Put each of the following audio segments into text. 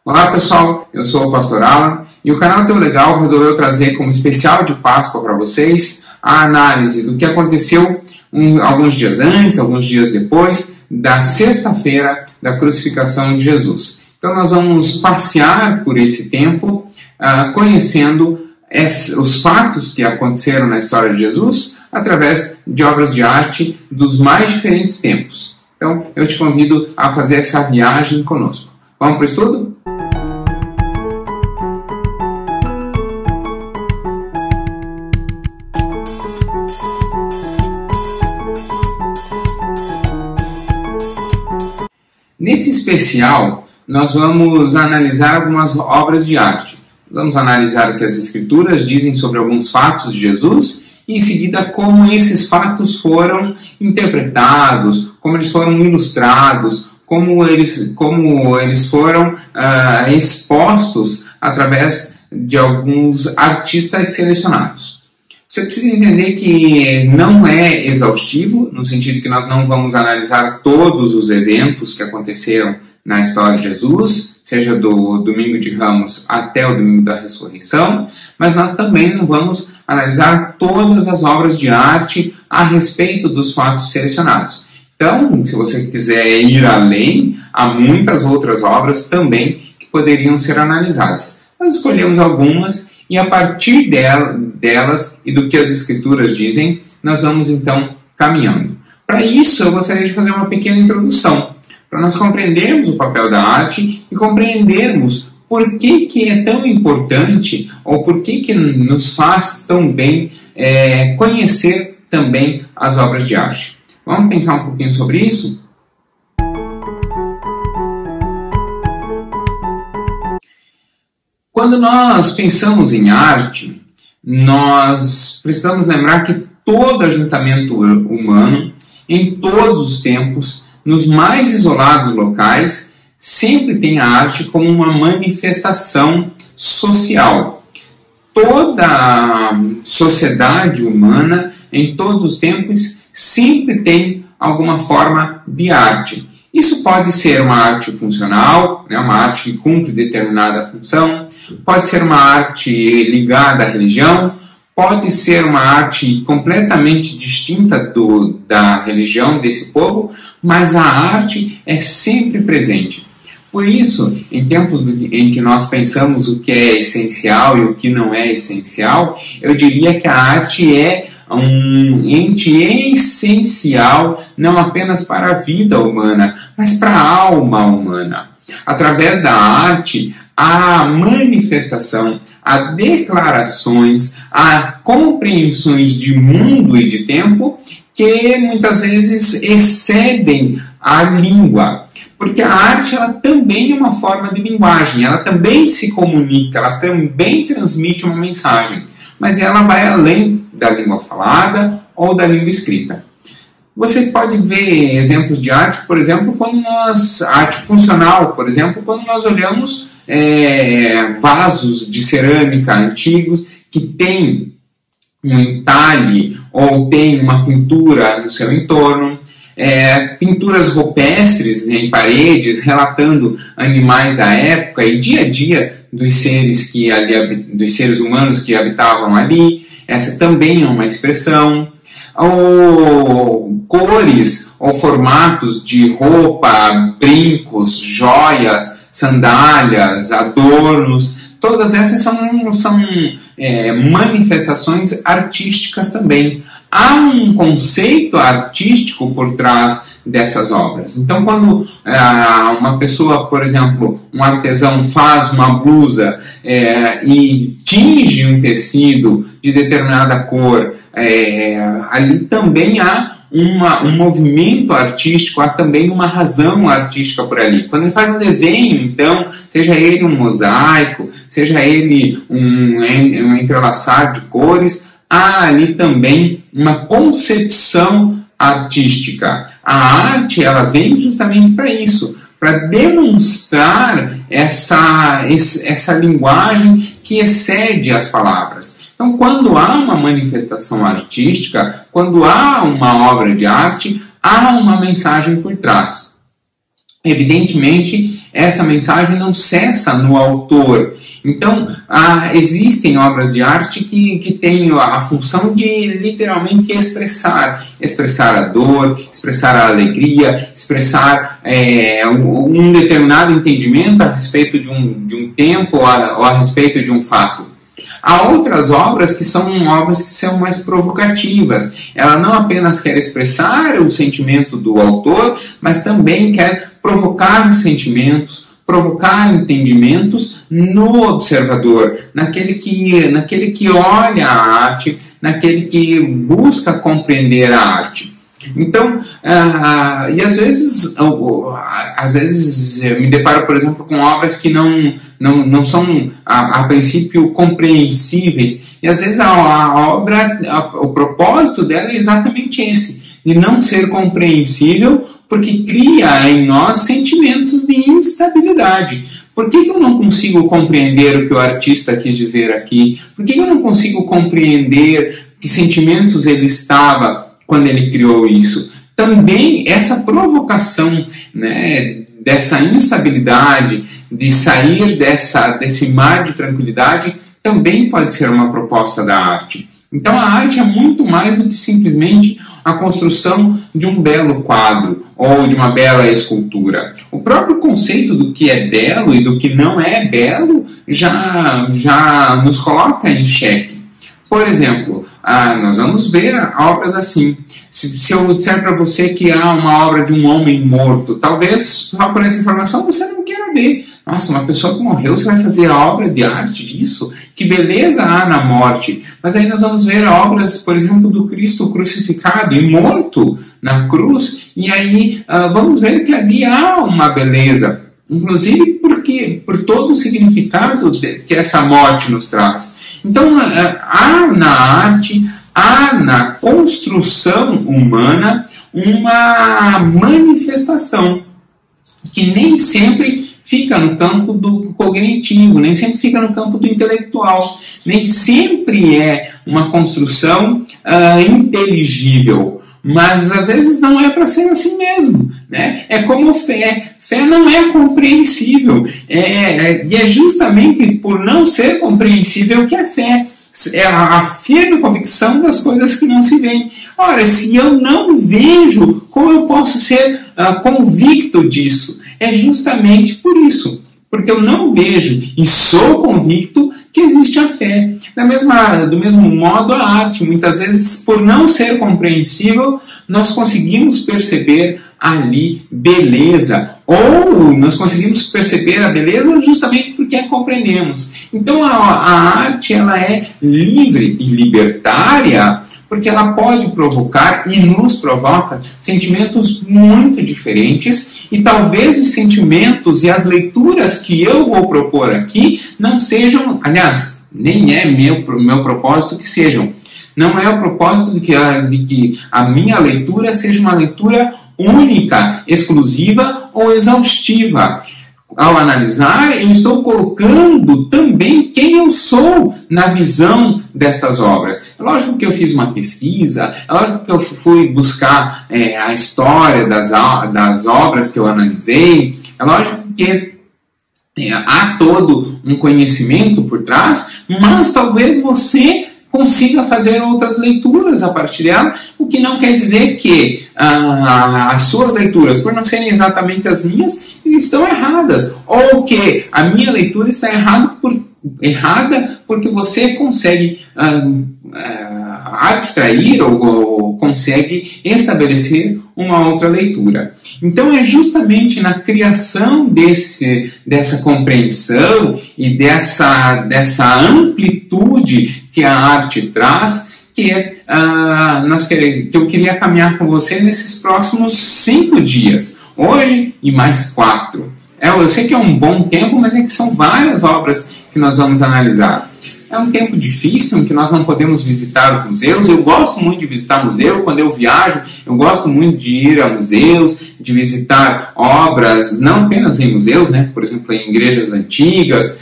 Olá pessoal, eu sou o Pastor Alan e o canal Teu Legal resolveu trazer como especial de Páscoa para vocês a análise do que aconteceu alguns dias antes, alguns dias depois da sexta-feira da crucificação de Jesus. Então nós vamos passear por esse tempo conhecendo os fatos que aconteceram na história de Jesus através de obras de arte dos mais diferentes tempos. Então eu te convido a fazer essa viagem conosco. Vamos para o estudo? Nesse especial, nós vamos analisar algumas obras de arte. Vamos analisar o que as Escrituras dizem sobre alguns fatos de Jesus e, em seguida, como esses fatos foram interpretados, como eles foram ilustrados, como eles foram expostos através de alguns artistas selecionados. Você precisa entender que não é exaustivo, no sentido que nós não vamos analisar todos os eventos que aconteceram na história de Jesus, seja do Domingo de Ramos até o Domingo da Ressurreição, mas nós também não vamos analisar todas as obras de arte a respeito dos fatos selecionados. Então, se você quiser ir além, há muitas outras obras também que poderiam ser analisadas. Nós escolhemos algumas e a partir delas e do que as Escrituras dizem, nós vamos então caminhando. Para isso, eu gostaria de fazer uma pequena introdução, para nós compreendermos o papel da arte e compreendermos por que é tão importante ou por que nos faz tão bem conhecer também as obras de arte. Vamos pensar um pouquinho sobre isso? Quando nós pensamos em arte, nós precisamos lembrar que todo ajuntamento humano, em todos os tempos, nos mais isolados locais, sempre tem a arte como uma manifestação social. Toda sociedade humana, em todos os tempos, sempre tem alguma forma de arte. Isso pode ser uma arte funcional, uma arte que cumpre determinada função, pode ser uma arte ligada à religião, pode ser uma arte completamente distinta da religião desse povo, mas a arte é sempre presente. Por isso, em tempos em que nós pensamos o que é essencial e o que não é essencial, eu diria que a arte é um ente essencial não apenas para a vida humana, mas para a alma humana. Através da arte, há manifestação, há declarações, há compreensões de mundo e de tempo que muitas vezes excedem a língua. Porque a arte ela também é uma forma de linguagem, ela também se comunica, ela também transmite uma mensagem, mas ela vai além da língua falada ou da língua escrita. Você pode ver exemplos de arte, por exemplo, arte funcional, por exemplo, quando nós olhamos vasos de cerâmica antigos que têm um entalhe ou tem uma pintura no seu entorno, pinturas rupestres em paredes relatando animais da época e dia a dia dos seres humanos que habitavam ali. Essa também é uma expressão. Ou cores ou formatos de roupa, brincos, joias, sandálias, adornos, todas essas são manifestações artísticas também. Há um conceito artístico por trás dessas obras. Então, quando uma pessoa, por exemplo, um artesão faz uma blusa e tinge um tecido de determinada cor, ali também há um movimento artístico, há também uma razão artística por ali. Quando ele faz um desenho, então, seja ele um mosaico, seja ele um entrelaçar de cores, há ali também uma concepção artística. A arte ela vem justamente para isso, para demonstrar essa linguagem que excede as palavras. Então, quando há uma manifestação artística, quando há uma obra de arte, há uma mensagem por trás. evidentemente, essa mensagem não cessa no autor. Então, existem obras de arte que têm a função de literalmente expressar a dor, expressar a alegria, expressar um determinado entendimento a respeito de um tempo ou a respeito de um fato. Há outras obras que são mais provocativas. Ela não apenas quer expressar o sentimento do autor, mas também quer provocar sentimentos, provocar entendimentos no observador, naquele que olha a arte, naquele que busca compreender a arte. Então, e às vezes eu me deparo, por exemplo, com obras que não são, a princípio, compreensíveis. E às vezes o propósito dela é exatamente esse, de não ser compreensível, porque cria em nós sentimentos de instabilidade. Por que eu não consigo compreender o que o artista quis dizer aqui? Por que eu não consigo compreender que sentimentos ele estava quando ele criou isso? Também essa provocação, né, dessa instabilidade, de sair desse mar de tranquilidade, também pode ser uma proposta da arte. Então a arte é muito mais do que simplesmente a construção de um belo quadro ou de uma bela escultura. O próprio conceito do que é belo e do que não é belo já nos coloca em xeque. Por exemplo, nós vamos ver obras assim. Se eu disser para você que há uma obra de um homem morto, talvez só por essa informação você não queira ver. Nossa, uma pessoa que morreu, você vai fazer a obra de arte disso? Que beleza há na morte! Mas aí nós vamos ver obras, por exemplo, do Cristo crucificado e morto na cruz, e aí vamos ver que ali há uma beleza, inclusive por todo o significado que essa morte nos traz. Então, há na arte, há na construção humana uma manifestação que nem sempre fica no campo do cognitivo, nem sempre fica no campo do intelectual, nem sempre é uma construção inteligível, mas às vezes não é para ser assim mesmo, né? É como fé. Fé não é compreensível, e é justamente por não ser compreensível que é fé. É a firme convicção das coisas que não se veem. Ora, se eu não vejo, como eu posso ser convicto disso? É justamente por isso, porque eu não vejo e sou convicto que existe a fé. Do mesmo modo, a arte, muitas vezes, por não ser compreensível, nós conseguimos perceber ali beleza, ou nós conseguimos perceber a beleza justamente porque a compreendemos. Então a arte ela é livre e libertária, porque ela pode provocar e nos provoca sentimentos muito diferentes, e talvez os sentimentos e as leituras que eu vou propor aqui não sejam, aliás, nem é meu propósito que sejam. Não é o propósito de que a minha leitura seja uma leitura única, exclusiva ou exaustiva. Ao analisar, eu estou colocando também quem eu sou na visão destas obras. É lógico que eu fiz uma pesquisa, é lógico que eu fui buscar a história das obras que eu analisei, é lógico que há todo um conhecimento por trás, mas talvez você consiga fazer outras leituras a partir dela, o que não quer dizer que as suas leituras, por não serem exatamente as minhas, estão erradas, ou que a minha leitura está errada porque você consegue abstrair ou consegue estabelecer uma outra leitura. Então é justamente na criação dessa compreensão e dessa amplitude que a arte traz que eu queria caminhar com você nesses próximos 5 dias. Hoje e mais 4. Eu sei que é um bom tempo, mas é que são várias obras que nós vamos analisar. É um tempo difícil em que nós não podemos visitar os museus. Eu gosto muito de visitar museu. Quando eu viajo, eu gosto muito de ir a museus, de visitar obras, não apenas em museus, né? Por exemplo, em igrejas antigas.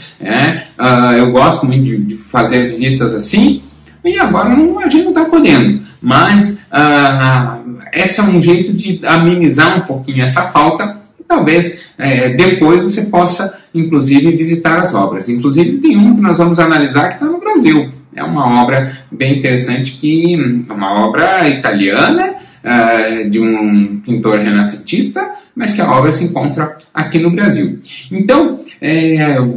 Eu gosto muito de fazer visitas assim. E agora a gente não está podendo. Mas esse é um jeito de amenizar um pouquinho essa falta. talvez depois você possa, inclusive, visitar as obras. Inclusive, tem uma que nós vamos analisar que está no Brasil. É uma obra bem interessante, uma obra italiana, de um pintor renascentista, mas que a obra se encontra aqui no Brasil. Então,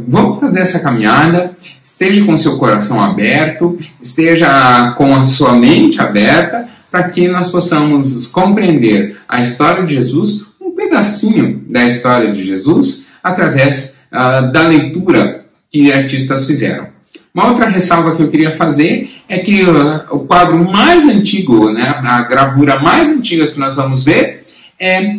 vamos fazer essa caminhada, esteja com o seu coração aberto, esteja com a sua mente aberta, para que nós possamos compreender a história de Jesus, um pedacinho da história de Jesus, através da leitura que artistas fizeram. Uma outra ressalva que eu queria fazer é que o quadro mais antigo, né, a gravura mais antiga que nós vamos ver é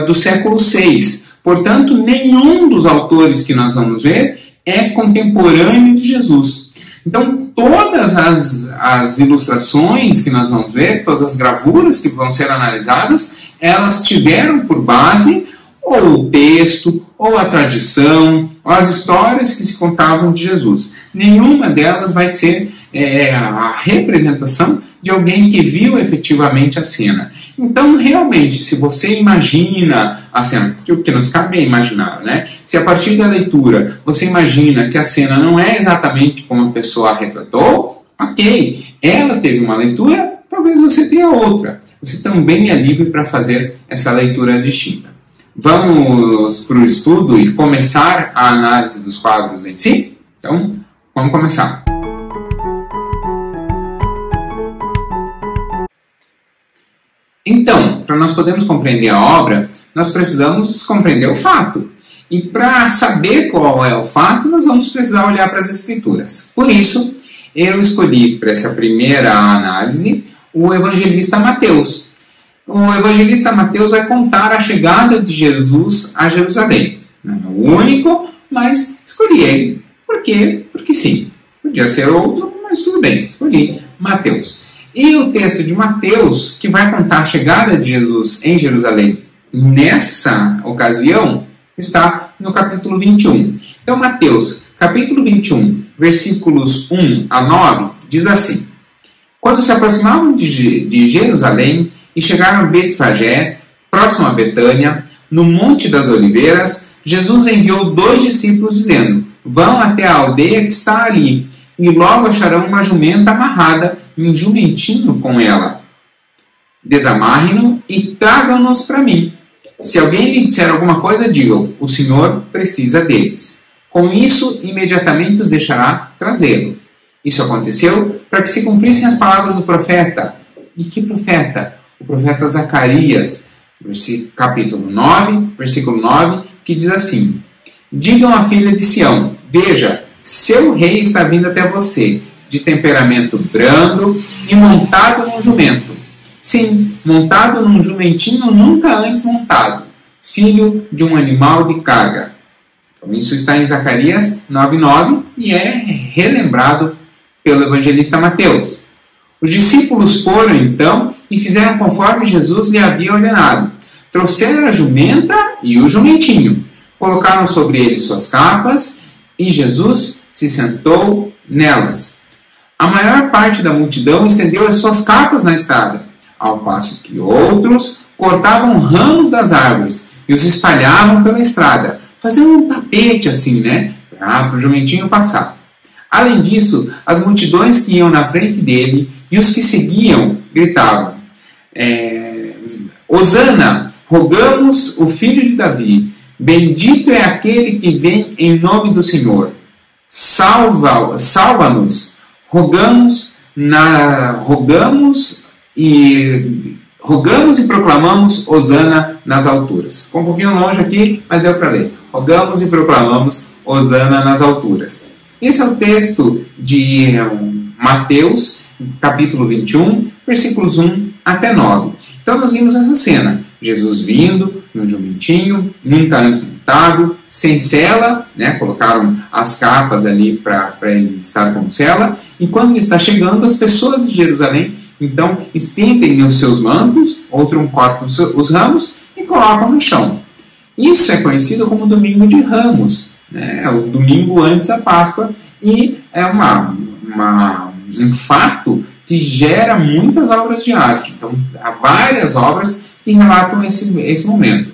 do século VI. Portanto, nenhum dos autores que nós vamos ver é contemporâneo de Jesus. Então, todas as ilustrações que nós vamos ver, todas as gravuras que vão ser analisadas, elas tiveram por base ou o texto, ou a tradição, ou as histórias que se contavam de Jesus. Nenhuma delas vai ser a representação de alguém que viu efetivamente a cena. Então, realmente, se você imagina a cena, porque o que nos cabe é imaginar, né? Se a partir da leitura você imagina que a cena não é exatamente como a pessoa retratou, ok, ela teve uma leitura, talvez você tenha outra. Você também é livre para fazer essa leitura distinta. Vamos para o estudo e começar a análise dos quadros em si? Então, vamos começar. Então, para nós podermos compreender a obra, nós precisamos compreender o fato. E para saber qual é o fato, nós vamos precisar olhar para as Escrituras. Por isso, eu escolhi para essa primeira análise o evangelista Mateus. O evangelista Mateus vai contar a chegada de Jesus a Jerusalém. Não é o único, mas escolhi ele. Por quê? Porque sim. Podia ser outro, mas tudo bem. Escolhi Mateus. E o texto de Mateus, que vai contar a chegada de Jesus em Jerusalém nessa ocasião, está no capítulo 21. Então, Mateus, capítulo 21, versículos 1 a 9, diz assim: Quando se aproximavam de Jerusalém e chegaram a Betfagé, próximo a Betânia, no Monte das Oliveiras, Jesus enviou 2 discípulos, dizendo: Vão até a aldeia que está ali, e logo acharão uma jumenta amarrada e um jumentinho com ela. Desamarrem-no e tragam-nos para mim. Se alguém lhe disser alguma coisa, digam: o Senhor precisa deles. Com isso, imediatamente os deixará trazê-lo. Isso aconteceu para que se cumprissem as palavras do profeta. E que profeta? O profeta Zacarias, capítulo 9, versículo 9, que diz assim: Digam à filha de Sião: Veja, seu rei está vindo até você, de temperamento brando e montado num jumento. Sim, montado num jumentinho nunca antes montado, filho de um animal de carga. Então, isso está em Zacarias 9:9 e é relembrado pelo evangelista Mateus. Os discípulos foram, então, e fizeram conforme Jesus lhe havia ordenado. Trouxeram a jumenta e o jumentinho, colocaram sobre eles suas capas, e Jesus se sentou nelas. A maior parte da multidão estendeu as suas capas na estrada, ao passo que outros cortavam ramos das árvores e os espalhavam pela estrada, fazendo um tapete assim, né, para o jumentinho passar. Além disso, as multidões que iam na frente dele e os que seguiam gritavam: Hosana, rogamos o filho de Davi, bendito é aquele que vem em nome do Senhor. Salva-nos, rogamos e proclamamos Hosana nas alturas. Ficou um pouquinho longe aqui, mas deu para ler. Rogamos e proclamamos Hosana nas alturas. Esse é o texto de Mateus, capítulo 21, versículos 1 até 9. Então nós vimos essa cena. Jesus vindo num jumentinho, nunca antes montado, sem sela, né? Colocaram as capas ali para ele estar com sela. E quando ele está chegando, as pessoas de Jerusalém, então, estendem os seus mantos, outro corta os ramos e colocam no chão. Isso é conhecido como Domingo de Ramos, né? O domingo antes da Páscoa, e é um fato que gera muitas obras de arte. Então, há várias obras que relatam esse momento.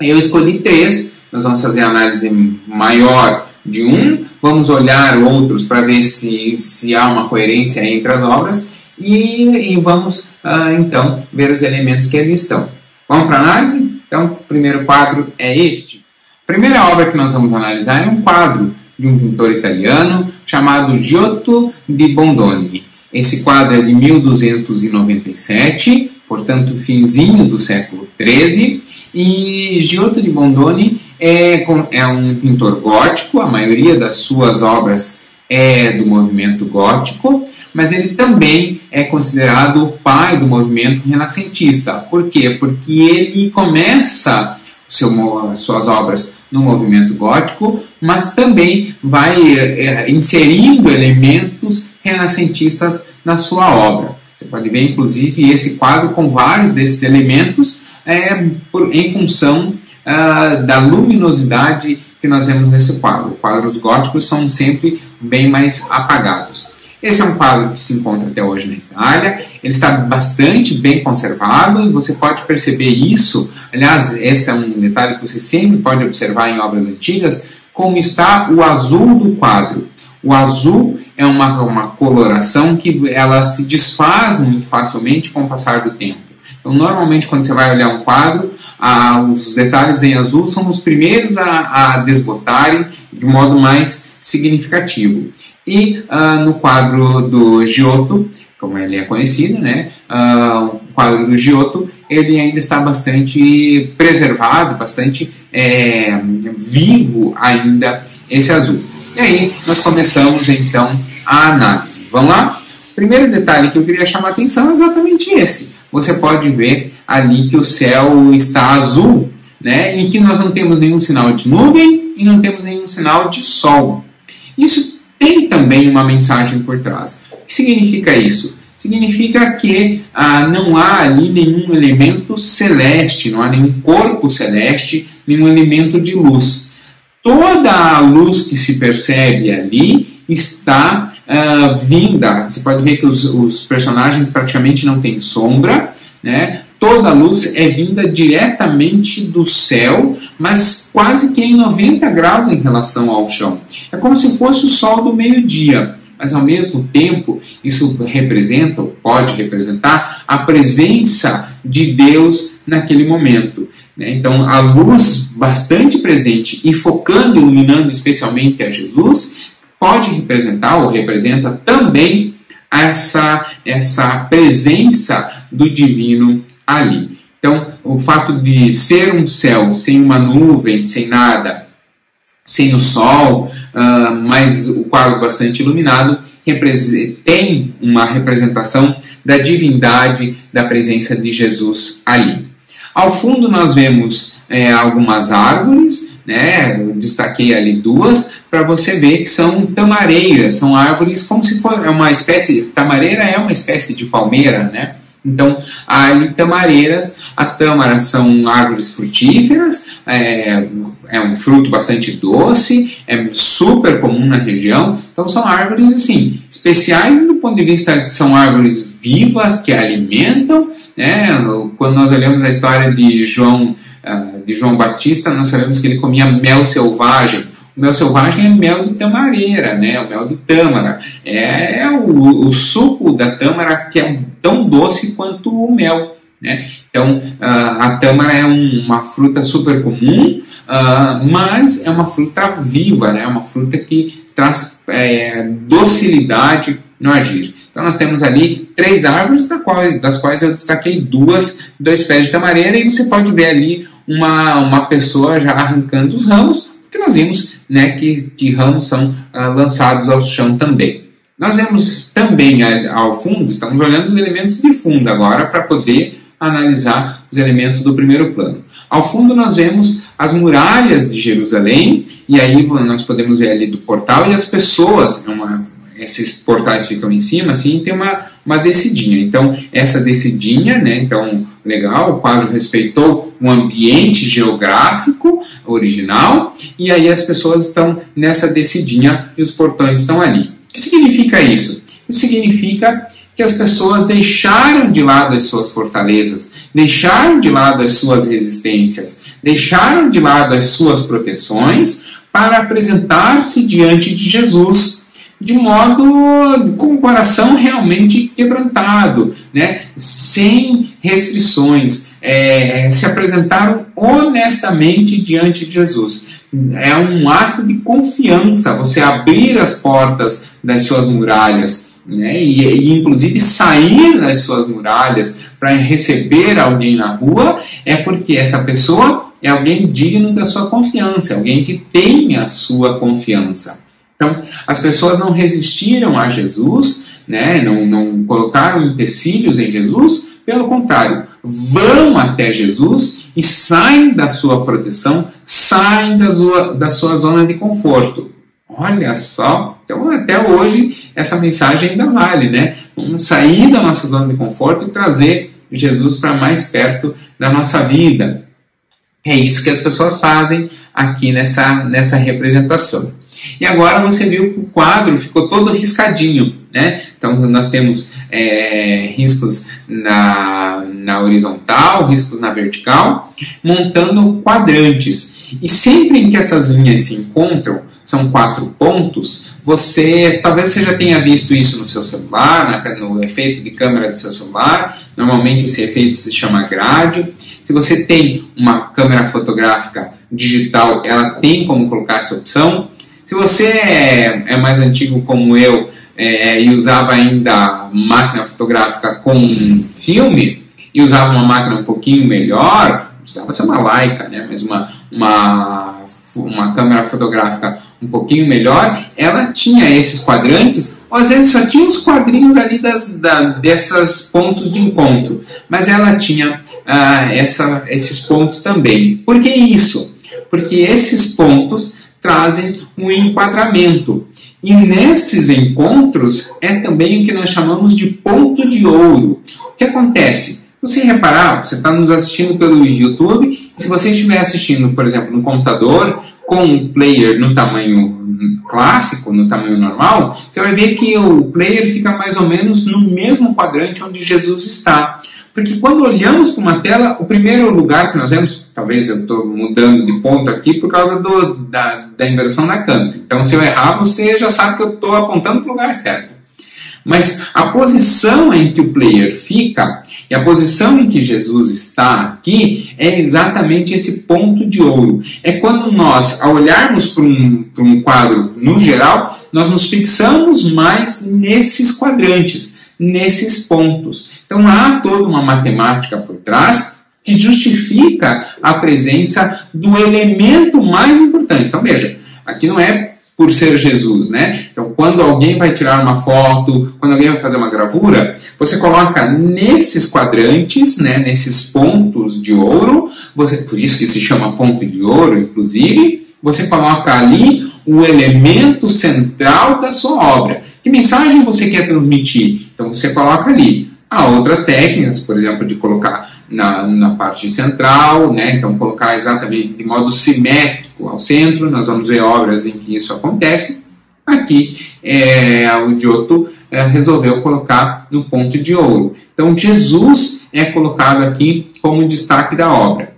Eu escolhi 3, nós vamos fazer análise maior de um, vamos olhar outros para ver se há uma coerência entre as obras e vamos então ver os elementos que ali estão. Vamos para a análise? Então, o primeiro quadro é este. A primeira obra que nós vamos analisar é um quadro de um pintor italiano chamado Giotto di Bondone. Esse quadro é de 1297, portanto, finzinho do século XIII, e Giotto di Bondone é um pintor gótico, a maioria das suas obras é do movimento gótico, mas ele também é considerado o pai do movimento renascentista. Por quê? Porque ele começa suas obras no movimento gótico, mas também vai inserindo elementos renascentistas na sua obra. Você pode ver, inclusive, esse quadro com vários desses elementos em função da luminosidade que nós vemos nesse quadro. Quadros góticos são sempre bem mais apagados. Esse é um quadro que se encontra até hoje na Itália, ele está bastante bem conservado e você pode perceber isso. Aliás, esse é um detalhe que você sempre pode observar em obras antigas, como está o azul do quadro. O azul é uma coloração que ela se desfaz muito facilmente com o passar do tempo. Então, normalmente, quando você vai olhar um quadro, os detalhes em azul são os primeiros a desbotarem de modo mais significativo. E no quadro do Giotto, como ele é conhecido, né, o quadro do Giotto, ele ainda está bastante preservado, bastante vivo ainda esse azul. E aí nós começamos então a análise. Vamos lá? O primeiro detalhe que eu queria chamar a atenção é exatamente esse. Você pode ver ali que o céu está azul, né, e que nós não temos nenhum sinal de nuvem e não temos nenhum sinal de sol. Isso tem também uma mensagem por trás. O que significa isso? Significa que não há ali nenhum elemento celeste, não há nenhum corpo celeste, nenhum elemento de luz. Toda a luz que se percebe ali está vinda. Você pode ver que os personagens praticamente não têm sombra, né? Toda a luz é vinda diretamente do céu, mas quase que em 90 graus em relação ao chão. É como se fosse o sol do meio-dia, mas ao mesmo tempo isso representa, ou pode representar, a presença de Deus naquele momento. Então a luz bastante presente e focando, iluminando especialmente a Jesus, pode representar ou representa também essa presença do divino ali. Então, o fato de ser um céu sem uma nuvem, sem nada, sem o sol, mas o quadro bastante iluminado, tem uma representação da divindade, da presença de Jesus ali. Ao fundo nós vemos algumas árvores, né? Eu destaquei ali 2 para você ver que são tamareiras, são árvores como se fosse uma espécie, tamareira é uma espécie de palmeira, né? Então, há ali tamareiras, as tâmaras são árvores frutíferas, é um fruto bastante doce, é super comum na região, então são árvores assim, especiais do ponto de vista que são árvores vivas, que alimentam, né? Quando nós olhamos a história de João Batista, nós sabemos que ele comia mel selvagem. O mel selvagem é mel de tamareira, né? O mel de tâmara. É o suco da tâmara que é tão doce quanto o mel, né? Então, a tâmara é uma fruta super comum, mas é uma fruta viva, né? Uma fruta que traz docilidade no agir. Então, nós temos ali 3 árvores, das quais eu destaquei 2 pés de tamareira, e você pode ver ali uma pessoa já arrancando os ramos, porque nós vimos, né, que ramos são lançados ao chão também. Nós vemos também ao fundo, estamos olhando os elementos de fundo agora para poder analisar os elementos do primeiro plano. Ao fundo nós vemos as muralhas de Jerusalém, e aí nós podemos ver ali do portal e as pessoas, esses portais ficam em cima, assim, tem uma descidinha. Então, essa descidinha, né, então, legal, o quadro respeitou um ambiente geográfico original, e aí as pessoas estão nessa descidinha e os portões estão ali. O que significa isso? Isso significa que as pessoas deixaram de lado as suas fortalezas, deixaram de lado as suas resistências, deixaram de lado as suas proteções para apresentar-se diante de Jesus de modo com o coração realmente quebrantado, né? Sem restrições, se apresentaram honestamente diante de Jesus. É um ato de confiança, você abrir as portas das suas muralhas, né? E inclusive sair das suas muralhas para receber alguém na rua, é porque essa pessoa é alguém digno da sua confiança, alguém que tem a sua confiança. Então, as pessoas não resistiram a Jesus, né? Não colocaram empecilhos em Jesus, pelo contrário, vão até Jesus e saem da sua proteção, saem da sua zona de conforto. Olha só, então até hoje essa mensagem ainda vale, né? Vamos sair da nossa zona de conforto e trazer Jesus para mais perto da nossa vida. É isso que as pessoas fazem aqui nessa representação. E agora você viu que o quadro ficou todo riscadinho, né? Então nós temos riscos na horizontal, riscos na vertical, montando quadrantes. E sempre em que essas linhas se encontram, são 4 pontos, talvez você já tenha visto isso no seu celular, no efeito de câmera do seu celular. Normalmente esse efeito se chama grade. Se você tem uma câmera fotográfica digital, ela tem como colocar essa opção. Se você é mais antigo como eu e usava ainda máquina fotográfica com filme e usava uma máquina um pouquinho melhor, precisava ser uma Leica, né? Mas uma câmera fotográfica um pouquinho melhor, ela tinha esses quadrantes, ou às vezes só tinha os quadrinhos ali desses pontos de encontro, mas ela tinha esses pontos também. Por que isso? Porque esses pontos trazem um enquadramento. E nesses encontros é também o que nós chamamos de ponto de ouro. O que acontece? Se você reparar, você está nos assistindo pelo YouTube, e se você estiver assistindo, por exemplo, no computador, com um player no tamanho clássico, no tamanho normal, você vai ver que o player fica mais ou menos no mesmo quadrante onde Jesus está. Porque quando olhamos para uma tela, o primeiro lugar que nós vemos, talvez eu estou mudando de ponto aqui por causa da inversão da câmera. Então, se eu errar, você já sabe que eu estou apontando para o lugar certo. Mas a posição em que o player fica e a posição em que Jesus está aqui é exatamente esse ponto de ouro. É quando nós, ao olharmos para um quadro no geral, nós nos fixamos mais nesses quadrantes, nesses pontos. Então há toda uma matemática por trás que justifica a presença do elemento mais importante. Então veja, aqui não é por ser Jesus, né? Então quando alguém vai tirar uma foto, quando alguém vai fazer uma gravura, você coloca nesses quadrantes, né, nesses pontos de ouro, por isso que se chama ponto de ouro, inclusive, você coloca ali o elemento central da sua obra. Que mensagem você quer transmitir? Então você coloca ali. Há outras técnicas, por exemplo, de colocar na parte central, né? Então colocar exatamente de modo simétrico ao centro. Nós vamos ver obras em que isso acontece. Aqui o Giotto resolveu colocar no ponto de ouro. Então Jesus é colocado aqui como destaque da obra.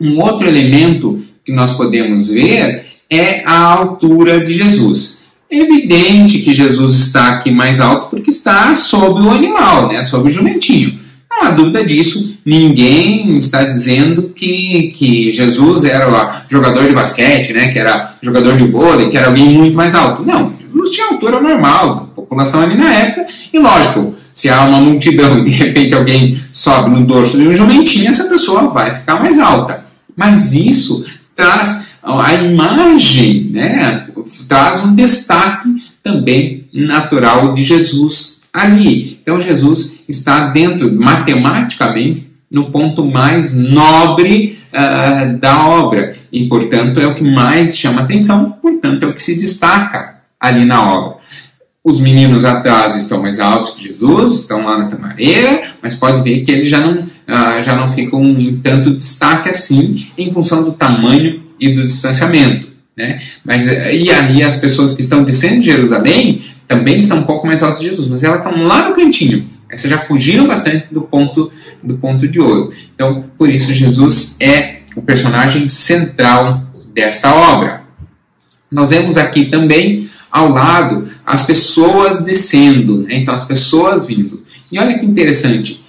Um outro elemento que nós podemos ver é a altura de Jesus. É evidente que Jesus está aqui mais alto porque está sobre o animal, né? Sobre o jumentinho. Não há dúvida disso. Ninguém está dizendo que Jesus era jogador de basquete, né? Que era jogador de vôlei, que era alguém muito mais alto. Não, Jesus tinha altura normal da população ali na época. E lógico, se há uma multidão e de repente alguém sobe no dorso de um jumentinho, essa pessoa vai ficar mais alta. Mas isso traz a imagem, né, traz um destaque também natural de Jesus ali. Então Jesus está dentro, matematicamente, no ponto mais nobre da obra. E, portanto, é o que mais chama atenção, portanto, é o que se destaca ali na obra. Os meninos atrás estão mais altos que Jesus, estão lá na tamareira, mas pode ver que eles já não ficam em tanto destaque assim, em função do tamanho e do distanciamento, né? E aí as pessoas que estão descendo de Jerusalém também estão um pouco mais altas que Jesus, mas elas estão lá no cantinho. Essa já fugiram bastante do ponto de ouro. Então, por isso, Jesus é o personagem central desta obra. Nós vemos aqui também, ao lado, as pessoas descendo, né? Então, as pessoas vindo. E olha que interessante,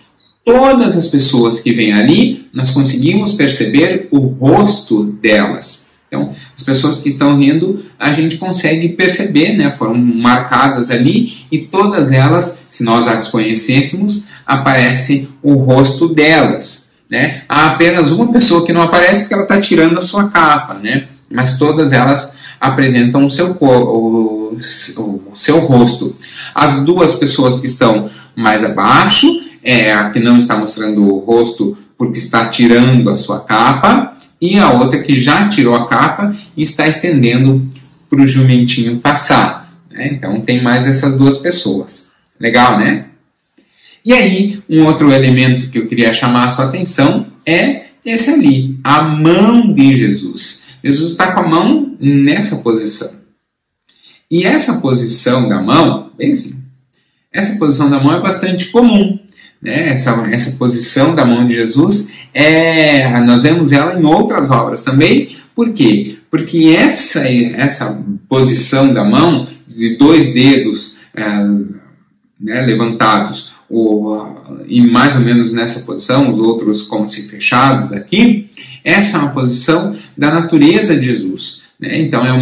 todas as pessoas que vêm ali, nós conseguimos perceber o rosto delas. Então, as pessoas que estão rindo, a gente consegue perceber, né? Foram marcadas ali e todas elas, se nós as conhecêssemos, aparece o rosto delas, né? Há apenas uma pessoa que não aparece porque ela está tirando a sua capa, né? Mas todas elas apresentam o seu rosto. As duas pessoas que estão mais abaixo, a que não está mostrando o rosto porque está tirando a sua capa, e a outra que já tirou a capa e está estendendo para o jumentinho passar, né? Então tem mais essas duas pessoas. Legal, né? E aí, um outro elemento que eu queria chamar a sua atenção é esse ali, a mão de Jesus. Jesus está com a mão nessa posição. E essa posição da mão, bem assim, essa posição da mão é bastante comum, né? Essa posição da mão de Jesus, nós vemos ela em outras obras também. Por quê? Porque essa posição da mão, de dois dedos levantados, e mais ou menos nessa posição, os outros como se fechados aqui, essa é uma posição da natureza de Jesus, né? Então é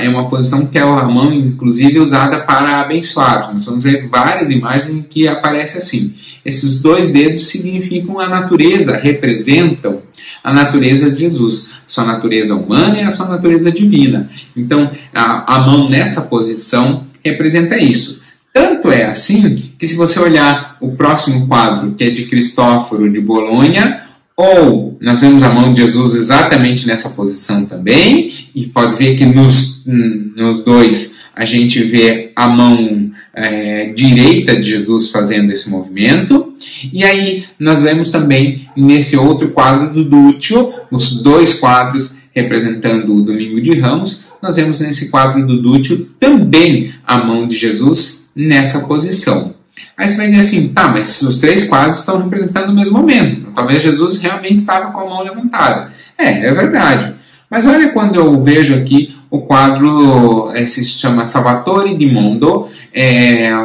uma posição que é a mão, inclusive, usada para abençoar. Nós vamos ver várias imagens em que aparece assim. Esses dois dedos significam a natureza, representam a natureza de Jesus, a sua natureza humana e a sua natureza divina. Então a mão nessa posição representa isso. Tanto é assim que, se você olhar o próximo quadro, que é de Cristóforo de Bolonha, ou nós vemos a mão de Jesus exatamente nessa posição também, e pode ver que nos dois a gente vê a mão direita de Jesus fazendo esse movimento. E aí nós vemos também nesse outro quadro do Duccio, os dois quadros representando o Domingo de Ramos, nós vemos nesse quadro do Duccio também a mão de Jesus nessa posição. Aí você vai dizer assim, tá, mas os três quadros estão representando o mesmo momento. Talvez Jesus realmente estava com a mão levantada. É verdade. Mas olha quando eu vejo aqui o quadro, se chama Salvatore di Mondo,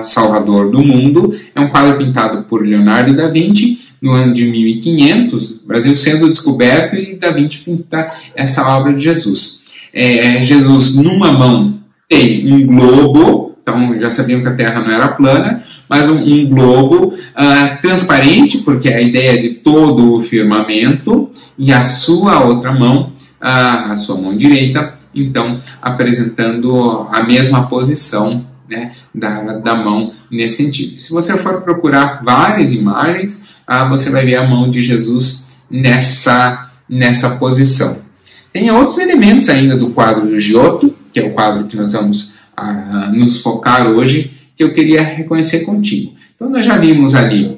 Salvador do Mundo. É um quadro pintado por Leonardo da Vinci no ano de 1500, o Brasil sendo descoberto, e da Vinci pinta essa obra de Jesus. Jesus, numa mão, tem um globo. Então, já sabiam que a Terra não era plana, mas um globo transparente, porque é a ideia de todo o firmamento, e a sua outra mão, a sua mão direita, então, apresentando a mesma posição, né, da mão nesse sentido. Se você for procurar várias imagens, você vai ver a mão de Jesus nessa posição. Tem outros elementos ainda do quadro do Giotto, que é o quadro que nós vamos nos focar hoje, que eu queria reconhecer contigo. Então nós já vimos ali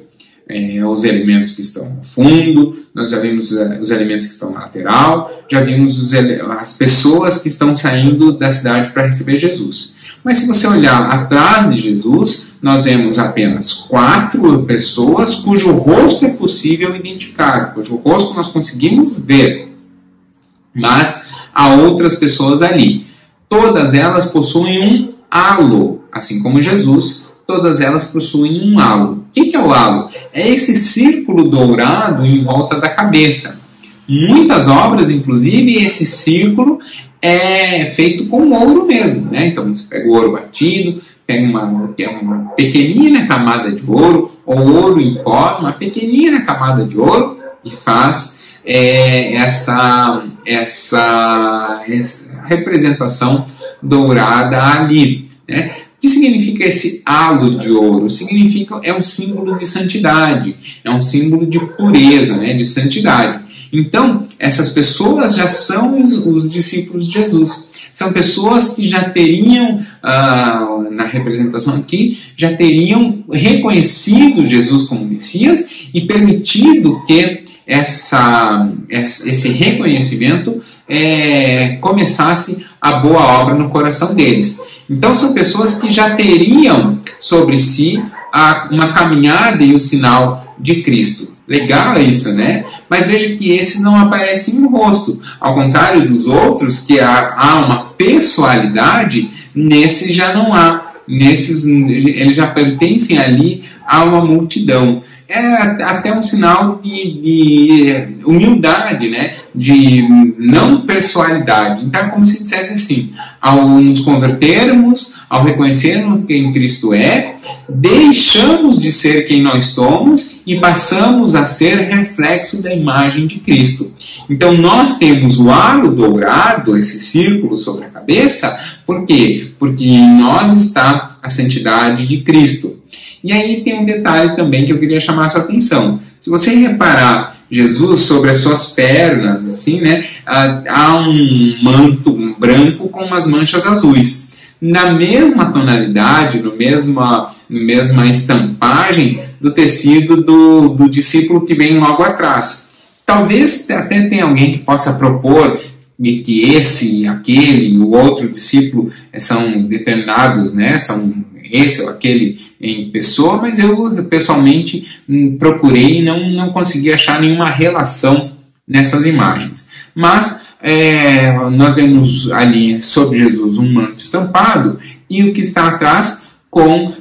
os elementos que estão no fundo, nós já vimos os elementos que estão na lateral, já vimos as pessoas que estão saindo da cidade para receber Jesus. Mas se você olhar atrás de Jesus, nós vemos apenas 4 pessoas cujo rosto é possível identificar, cujo rosto nós conseguimos ver, mas há outras pessoas ali. Todas elas possuem um halo, assim como Jesus, todas elas possuem um halo. O que é o halo? É esse círculo dourado em volta da cabeça. Muitas obras, inclusive, esse círculo é feito com ouro mesmo, né? Então você pega o ouro batido, pega uma pequenina camada de ouro, ou ouro em pó, uma pequenina camada de ouro, e faz essa representação dourada ali, né? O que significa esse halo de ouro? É um símbolo de santidade, é um símbolo de pureza, né? De santidade. Então, essas pessoas já são os discípulos de Jesus. São pessoas que já teriam, na representação aqui, já teriam reconhecido Jesus como Messias e permitido que esse reconhecimento começasse a boa obra no coração deles. Então são pessoas que já teriam sobre si uma caminhada e o sinal de Cristo. Legal isso, né? Mas veja que esse não aparece no rosto. Ao contrário dos outros, que há uma pessoalidade, nesses já não há. Nesses, eles já pertencem ali a uma multidão. É até um sinal de humildade, né? De não pessoalidade. Então é como se dissesse assim: ao nos convertermos, ao reconhecermos quem Cristo é, deixamos de ser quem nós somos e passamos a ser reflexo da imagem de Cristo. Então nós temos o halo dourado, esse círculo sobre a cabeça. Por quê? Porque em nós está a santidade de Cristo. E aí tem um detalhe também que eu queria chamar a sua atenção. Se você reparar Jesus sobre as suas pernas, assim, né, há um manto branco com umas manchas azuis. Na mesma tonalidade, na mesma estampagem do tecido do discípulo que vem logo atrás. Talvez até tenha alguém que possa propor que esse, aquele, o outro discípulo são determinados, né, são esse ou aquele em pessoa, mas eu pessoalmente procurei e não consegui achar nenhuma relação nessas imagens. Mas nós vemos ali sobre Jesus um manto estampado e o que está atrás com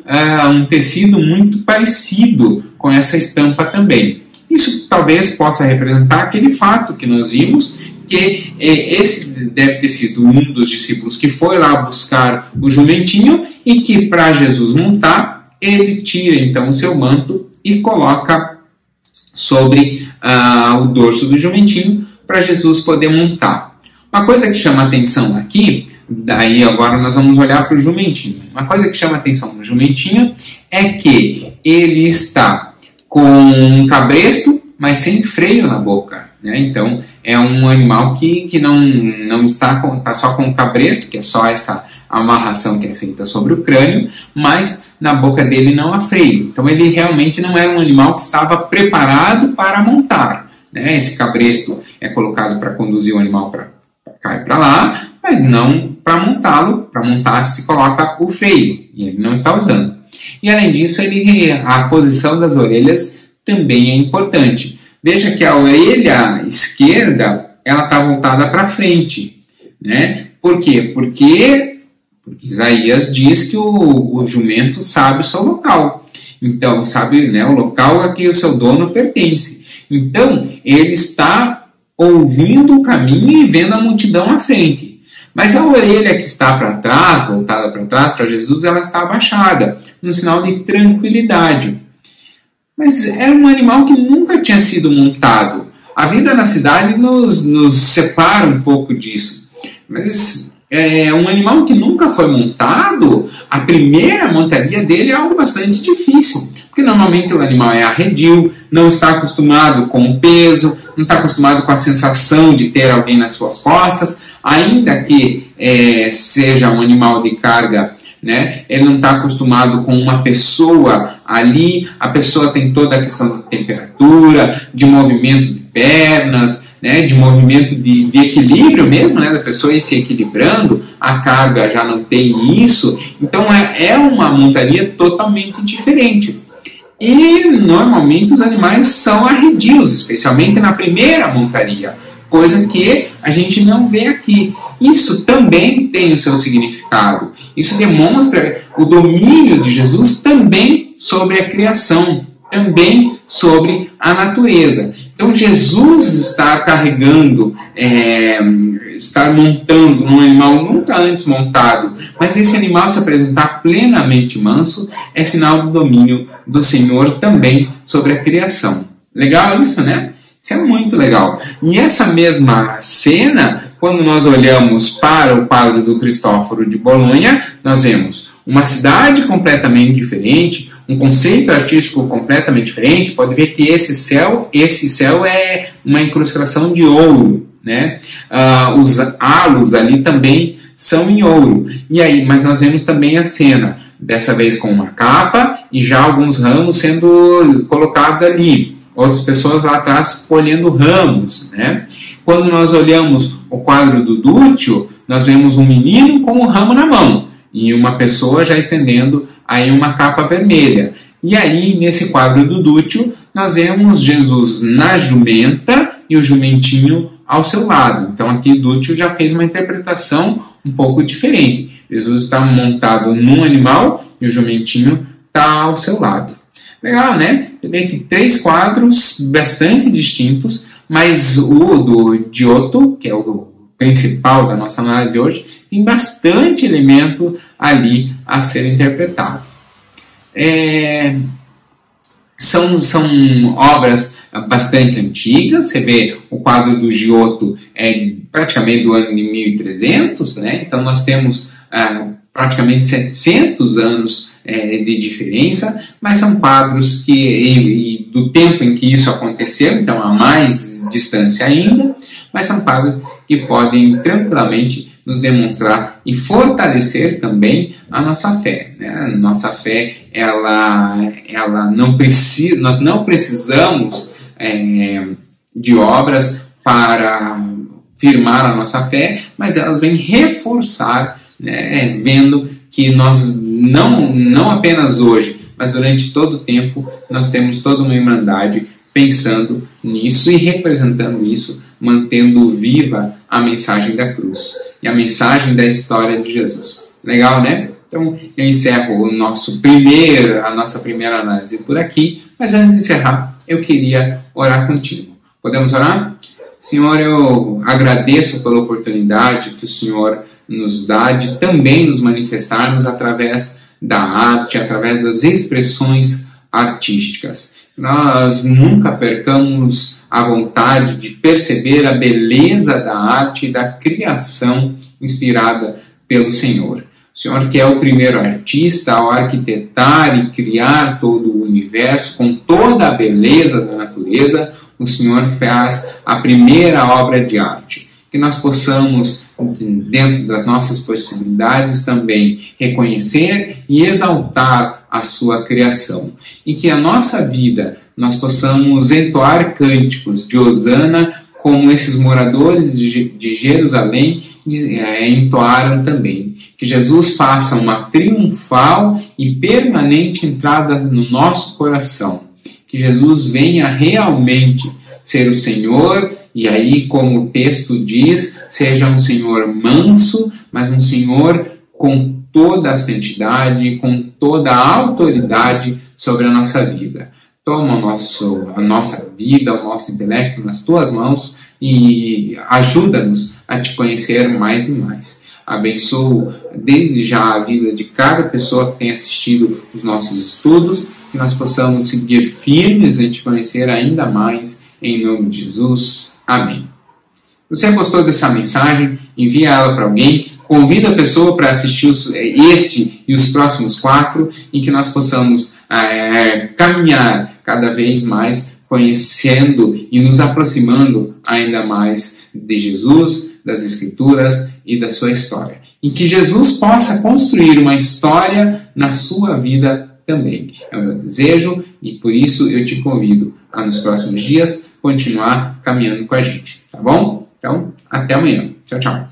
um tecido muito parecido com essa estampa também. Isso talvez possa representar aquele fato que nós vimos, que esse deve ter sido um dos discípulos que foi lá buscar o jumentinho e que para Jesus montar, ele tira então o seu manto e coloca sobre o dorso do jumentinho para Jesus poder montar. Uma coisa que chama atenção aqui, daí agora nós vamos olhar para o jumentinho. Uma coisa que chama atenção no jumentinho é que ele está com um cabresto, mas sem freio na boca. Né? Então, é um animal que não está só com o cabresto, que é só essa amarração que é feita sobre o crânio, mas na boca dele não há freio. Então, ele realmente não era um animal que estava preparado para montar. Né? Esse cabresto é colocado para conduzir o animal para cá e para lá, mas não para montá-lo. Para montar se coloca o freio, e ele não está usando. E além disso, a posição das orelhas também é importante. Veja que a orelha esquerda ela está voltada para frente. Né? Por quê? Porque Isaías diz que o jumento sabe o seu local. Então, sabe, né, o local a que o seu dono pertence. Então, ele está ouvindo o caminho e vendo a multidão à frente. Mas a orelha que está para trás, voltada para trás, para Jesus, ela está abaixada, um sinal de tranquilidade. Mas era um animal que nunca tinha sido montado. A vida na cidade nos separa um pouco disso. Mas um animal que nunca foi montado, a primeira montaria dele é algo bastante difícil. Porque normalmente o animal é arredio, não está acostumado com o peso, não está acostumado com a sensação de ter alguém nas suas costas. Ainda que seja um animal de carga, né? Ele não está acostumado com uma pessoa ali, a pessoa tem toda a questão de temperatura, de movimento de pernas, né? De movimento de equilíbrio mesmo, né? Da pessoa ir se equilibrando, a carga já não tem isso, então é uma montaria totalmente diferente. E normalmente os animais são arredios, especialmente na primeira montaria, coisa que a gente não vê aqui. Isso também tem o seu significado. Isso demonstra o domínio de Jesus também sobre a criação, também sobre a natureza. Então Jesus está carregando, está montando um animal nunca antes montado, mas esse animal se apresentar plenamente manso é sinal do domínio do Senhor também sobre a criação. Legal isso, né? Isso é muito legal. E essa mesma cena, quando nós olhamos para o quadro do Cristóforo de Bolonha, nós vemos uma cidade completamente diferente, um conceito artístico completamente diferente. Pode ver que esse céu é uma incrustação de ouro, né? Os halos ali também são em ouro. E aí, mas nós vemos também a cena, dessa vez com uma capa e já alguns ramos sendo colocados ali. Outras pessoas lá atrás colhendo ramos, né? Quando nós olhamos o quadro do Dúcio, nós vemos um menino com um ramo na mão. e uma pessoa já estendendo aí uma capa vermelha. E aí, nesse quadro do Dútil, nós vemos Jesus na jumenta e o jumentinho ao seu lado. Então aqui Dútil já fez uma interpretação um pouco diferente. Jesus está montado num animal e o jumentinho está ao seu lado. Legal, né? Você vê que 3 quadros bastante distintos, mas o do Giotto, que é o principal da nossa análise hoje, tem bastante elemento ali a ser interpretado. São obras bastante antigas. Você vê o quadro do Giotto é praticamente do ano de 1300, né? Então nós temos praticamente 700 anos de diferença, mas são quadros que, do tempo em que isso aconteceu, então há mais distância ainda, mas são quadros que podem tranquilamente nos demonstrar e fortalecer também a nossa fé, né? Nossa fé, ela não precisa, nós não precisamos de obras para firmar a nossa fé, mas elas vêm reforçar, né? Vendo que nós não apenas hoje, mas durante todo o tempo, nós temos toda uma irmandade pensando nisso e representando isso, mantendo viva a mensagem da cruz e a mensagem da história de Jesus. Legal, né? Então, eu encerro a nossa primeira análise por aqui, mas antes de encerrar, eu queria orar contigo. Podemos orar? Senhor, eu agradeço pela oportunidade que o Senhor nos dá de também nos manifestarmos através da arte, através das expressões artísticas. Nós nunca percamos a vontade de perceber a beleza da arte e da criação inspirada pelo Senhor. O Senhor, que é o primeiro artista ao arquitetar e criar todo o universo com toda a beleza da natureza, o Senhor faz a primeira obra de arte. Que nós possamos, dentro das nossas possibilidades, também reconhecer e exaltar a sua criação. E que a nossa vida nós possamos entoar cânticos de Hosana, como esses moradores de Jerusalém entoaram também. Que Jesus faça uma triunfal e permanente entrada no nosso coração. Que Jesus venha realmente ser o Senhor, e aí, como o texto diz, seja um Senhor manso, mas um Senhor com toda a santidade, com toda a autoridade sobre a nossa vida. Toma a nossa vida, o nosso intelecto nas tuas mãos e ajuda-nos a te conhecer mais e mais. Abençoo desde já a vida de cada pessoa que tem assistido os nossos estudos, que nós possamos seguir firmes em te conhecer ainda mais, em nome de Jesus. Amém. Se você gostou dessa mensagem, envia ela para alguém, convida a pessoa para assistir este e os próximos 4, em que nós possamos caminhar cada vez mais, conhecendo e nos aproximando ainda mais de Jesus, das Escrituras e da sua história. Em que Jesus possa construir uma história na sua vida também. É o meu desejo e por isso eu te convido a nos próximos dias continuar caminhando com a gente, tá bom? Então, até amanhã. Tchau, tchau.